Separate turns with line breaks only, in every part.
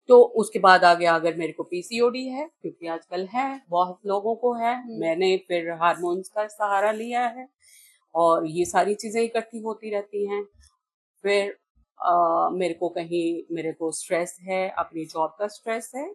तो उसके बाद आ गया अगर मेरे को पीसीओडी है, क्योंकि आजकल है, बहुत लोगों को है, मैंने फिर हार्मोन्स का सहारा लिया है और ये सारी चीजें इकट्ठी होती रहती हैं। फिर मेरे को कहीं मेरे को स्ट्रेस है, अपनी जॉब का स्ट्रेस है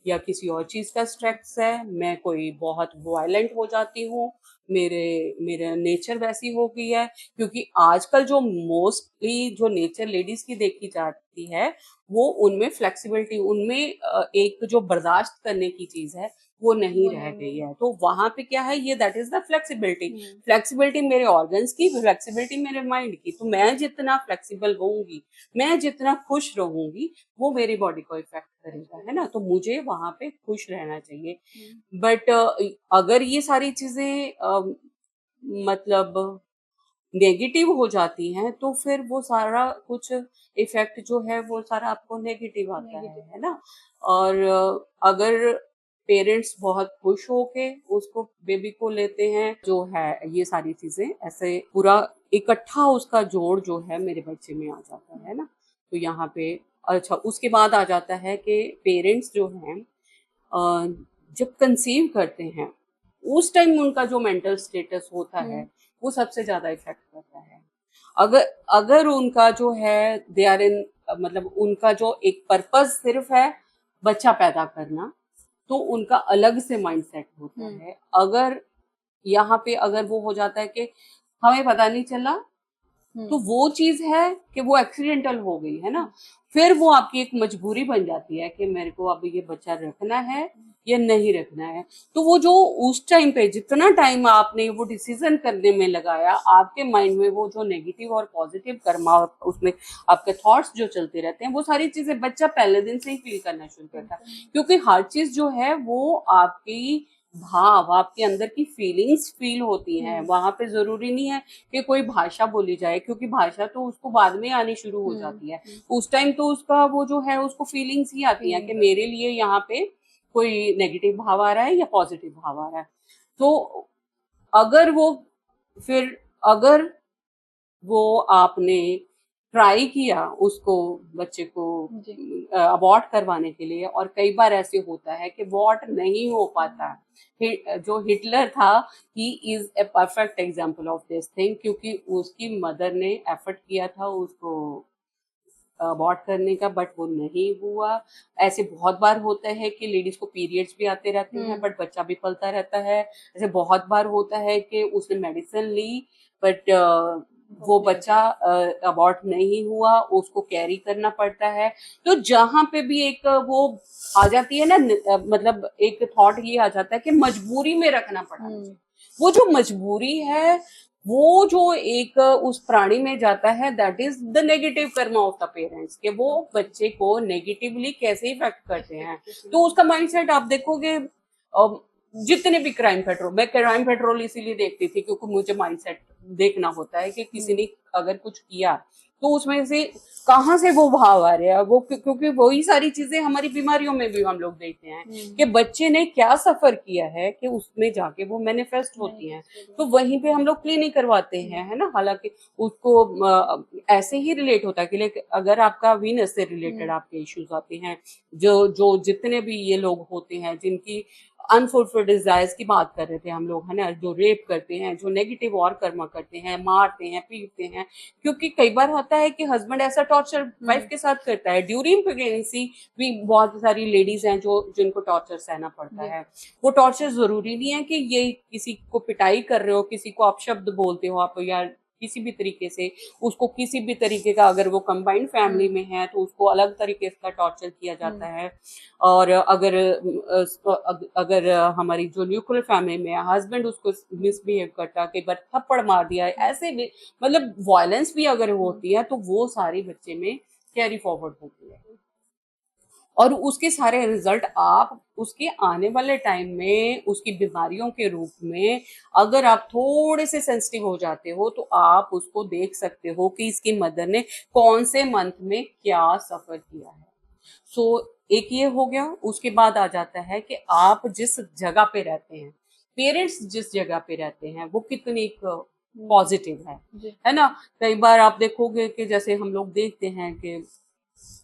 या किसी और चीज का स्ट्रेस है, मैं कोई बहुत वायलेंट हो जाती हूँ, मेरे मेरा नेचर वैसी हो गई है। क्योंकि आजकल जो मोस्टली जो नेचर लेडीज की देखी जाती है वो उनमें फ्लेक्सिबिलिटी, उनमें एक जो बर्दाश्त करने की चीज है वो नहीं रह गई है। तो वहां पे क्या है, ये that is the flexibility. Flexibility मेरे ऑर्गन्स की, फ्लेक्सिबिलिटी मेरे माइंड की। तो मैं जितना फ्लेक्सिबल रहूंगी, मैं जितना खुश रहूंगी, वो मेरी बॉडी को इफेक्ट करेगा, है ना। तो मुझे वहां पे खुश रहना चाहिए। बट अगर ये सारी चीजें मतलब नेगेटिव हो जाती हैं तो फिर वो सारा कुछ इफेक्ट जो है वो सारा आपको नेगेटिव आता है ना। और अगर पेरेंट्स बहुत खुश होके उसको बेबी को लेते हैं, जो है ये सारी चीजें ऐसे पूरा इकट्ठा उसका जोड़ जो है मेरे बच्चे में आ जाता है ना। तो यहाँ पे अच्छा उसके बाद आ जाता है कि पेरेंट्स जो हैं जब कंसीव करते हैं उस टाइम उनका जो मेंटल स्टेटस होता है वो सबसे ज्यादा इफेक्ट करता है। अगर अगर उनका जो है दे आर इन, मतलब उनका जो एक पर्पस सिर्फ है बच्चा पैदा करना, तो उनका अलग से माइंडसेट होता है। अगर यहाँ पे अगर वो हो जाता है कि हमें पता नहीं चला, तो वो चीज है कि वो एक्सीडेंटल हो गई है ना। फिर वो आपकी एक मजबूरी बन जाती है कि मेरे को अब ये बच्चा रखना है या नहीं रखना है। तो वो जो उस टाइम पे जितना टाइम आपने वो डिसीजन करने में लगाया, आपके माइंड में वो जो नेगेटिव और पॉजिटिव कर्मा उसमें आपके थॉट्स जो चलते रहते हैं, वो सारी चीजें बच्चा पहले दिन से ही फील करना शुरू करता है। क्योंकि हर चीज जो है वो आपकी भाव, आपके अंदर की फीलिंग्स फील होती हैं। वहां पे जरूरी नहीं है कि कोई भाषा बोली जाए, क्योंकि भाषा तो उसको बाद में आनी शुरू हो जाती है। उस टाइम तो उसका वो जो है उसको फीलिंग्स ही आती हैं कि मेरे लिए यहाँ पे कोई नेगेटिव भाव आ रहा है या पॉजिटिव भाव आ रहा है। तो अगर वो फिर अगर वो आपने ट्राई किया उसको, बच्चे को अबॉर्ट करवाने के लिए, और कई बार ऐसे होता है कि अबॉर्ट नहीं हो पाता। जो हिटलर था, he is a perfect example of this thing, क्योंकि उसकी मदर ने एफर्ट किया था उसको अबॉर्ट करने का, बट वो नहीं हुआ। ऐसे बहुत बार होता है कि लेडीज को पीरियड्स भी आते रहते हैं बट बच्चा भी पलता रहता है। ऐसे बहुत बार होता है कि उसने मेडिसिन ली बट वो बच्चा अबॉर्ट नहीं हुआ, उसको कैरी करना पड़ता है। तो जहां पे भी एक वो आ जाती है ना, मतलब एक थॉट ये आ जाता है कि मजबूरी में रखना पड़ा मुझे। वो जो मजबूरी है, वो जो एक उस प्राणी में जाता है, that is the negative Karma of the parents, कि वो बच्चे को नेगेटिवली कैसे इफेक्ट करते हैं। तो उसका माइंडसेट आप देखोगे, जितने भी क्राइम पेट्रोल, मैं क्राइम पेट्रोल इसीलिए देखती थी क्योंकि मुझे माइंडसेट देखना होता है कि किसी ने अगर कुछ किया तो उसमें से कहाँ से वो भाव आ रहे हैं। वो क्योंकि वही सारी चीजें हमारी बीमारियों में भी हम लोग देखते हैं कि बच्चे ने क्या सफर किया है कि उसमें जाके वो मैनिफेस्ट होती हैं। तो वहीं पे हम लोग क्लिनिक करवाते हैं, है ना। हालांकि उसको ऐसे ही रिलेट होता है कि अगर आपका वीनस से रिलेटेड आपके इश्यूज आते हैं, जो जो जितने भी ये लोग होते हैं जिनकी अनफुलफिल्ड डिजायर्स की बात कर रहे थे हम लोग, है ना, जो रेप करते हैं, जो नेगेटिव और कर्मा करते हैं, मारते हैं, पीटते हैं। क्योंकि कई बार होता है कि हस्बैंड ऐसा टॉर्चर वाइफ के साथ करता है। ड्यूरिंग प्रेगनेंसी भी बहुत सारी लेडीज हैं जो जिनको टॉर्चर सहना पड़ता है। वो टॉर्चर जरूरी नहीं है कि ये किसी को पिटाई कर रहे हो, किसी को अपशब्द बोलते हो आप, या किसी भी तरीके से उसको किसी भी तरीके का, अगर वो कंबाइंड फैमिली में है तो उसको अलग तरीके का टॉर्चर किया जाता है। और अगर हमारी जो न्यूक्लियर फैमिली में हस्बैंड उसको मिसबिहेव करता, कई बार थप्पड़ मार दिया, ऐसे भी मतलब वायलेंस भी अगर होती है तो वो सारी बच्चे में कैरी फॉरवर्ड होती है। और उसके सारे रिजल्ट आप उसके आने वाले टाइम में उसकी बीमारियों के रूप में, अगर आप थोड़े से सेंसिटिव हो जाते हो तो आप उसको देख सकते हो कि इसकी मदर ने कौन से मंथ में क्या सफर किया है। सो एक ये हो गया। उसके बाद आ जाता है कि आप जिस जगह पे रहते हैं, पेरेंट्स जिस जगह पे रहते हैं वो कितनी पॉजिटिव है ना। कई बार आप देखोगे कि जैसे हम लोग देखते हैं कि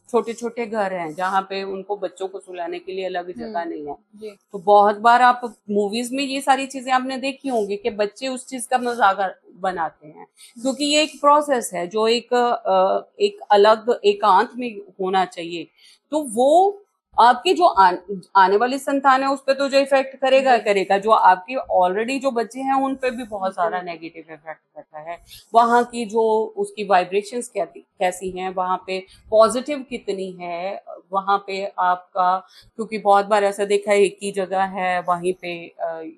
छोटे छोटे घर हैं जहाँ पे उनको बच्चों को सुलाने के लिए अलग जगह नहीं है।
जी।
तो बहुत बार आप मूवीज में ये सारी चीजें आपने देखी होंगी कि बच्चे उस चीज का मजाक बनाते हैं, क्योंकि ये एक प्रोसेस है जो एक अलग एकांत में होना चाहिए। तो वो आपके जो आने वाली संतान है उस पर तो जो इफेक्ट करेगा करेगा, जो आपके ऑलरेडी जो बच्चे हैं उन पे भी बहुत सारा नेगेटिव इफेक्ट करता है। वहाँ की जो उसकी वाइब्रेशंस कैसी हैं, वहाँ पे पॉजिटिव कितनी है, वहाँ पे आपका, क्योंकि बहुत बार ऐसा देखा है एक ही जगह है, वहीं पे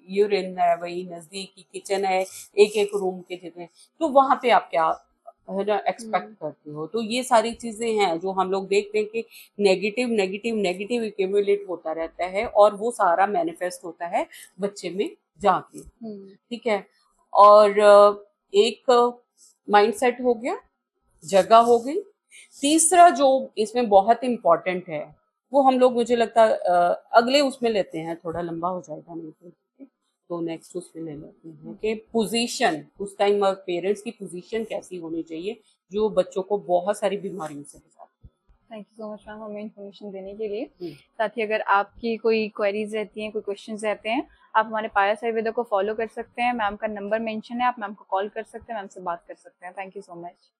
यूरिन है, वही नजदीक ही किचन है, एक एक रूम के जितने, तो वहाँ पे आप क्या है ना एक्सपेक्ट करते हो। तो ये सारी चीजें हैं जो हम लोग देखते हैं कि नेगेटिव नेगेटिव नेगेटिव एक्यूमुलेट होता रहता है और वो सारा मैनिफेस्ट होता है बच्चे में जाके। ठीक है। और एक माइंडसेट हो गया, जगह हो गई। तीसरा जो इसमें बहुत इम्पोर्टेंट है वो हम लोग, मुझे लगता है अगले उसमें लेते हैं, थोड़ा लंबा हो जाएगा नहीं तो नेक्स्ट उसमें ले लेते हैं कि पोजीशन, उस टाइम पेरेंट्स की पोजीशन कैसी होनी चाहिए जो बच्चों को बहुत सारी बीमारियों से बचाती है।
Thank you so much ma'am हमें इन्फॉर्मेशन देने के लिए। साथ ही अगर आपकी कोई क्वेरीज रहती हैं, कोई क्वेश्चंस रहते हैं, आप हमारे पायस आयुर्वेदा को फॉलो कर सकते हैं। मैम का नंबर मेंशन है, आप मैम को कॉल कर सकते हैं, मैम से बात कर सकते हैं। Thank you so much.